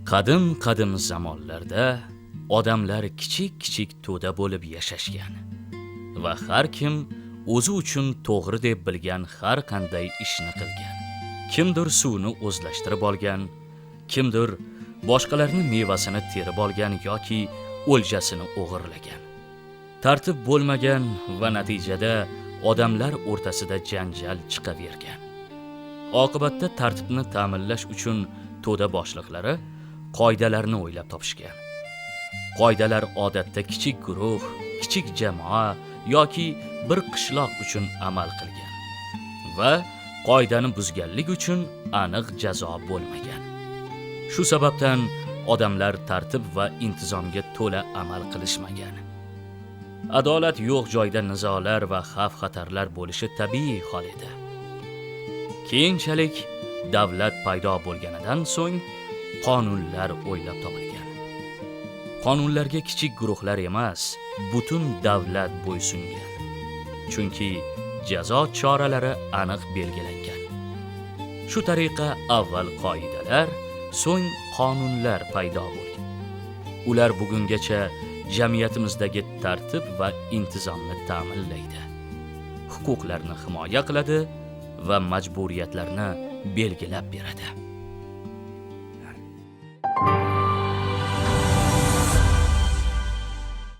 Qadim zamonlarda odamlar kichik to'da bo'lib yashashgan va har kim o'zi uchun to'g'ri deb bilgan har qanday ishni qilgan. Kimdir suvni o'zlashtirib olgan, kimdir boshqalarning mevasini terib olgan yoki o'ljasini o'g'irlagan. Tartib bo'lmagan va natijada odamlar o'rtasida janjal chiqavergan. Oqibatda tartibni ta'minlash uchun to'da boshliqlari qoidalarni o'ylab topishgan. Qoidalar odatda kichik guruh, kichik jamoa yoki bir qishloq uchun amal qilgan va qoidani buzganlik uchun aniq jazo bo'lmagan. Shu sababdan odamlar tartib va intizomga to'la amal qilishmagan. Adolat yo'q joyda nizolar va xavf-xatarlar bo'lishi tabiiy hol edi. Keyinchalik davlat paydo bo'lganidan so'ng qonunlar o'ylab topilgan. Qonunlarga kichik guruhlar emas, butun davlat bo'ysungan. Chunki jazo choralari aniq belgilangan. Shu tariqa avval qoidalar, so'ng qonunlar paydo bo'lgan. Ular bugungacha jamiyatimizdagi tartib va intizomni ta'minlaydi. Huquqlarni himoya qiladi va majburiyatlarni belgilab beradi.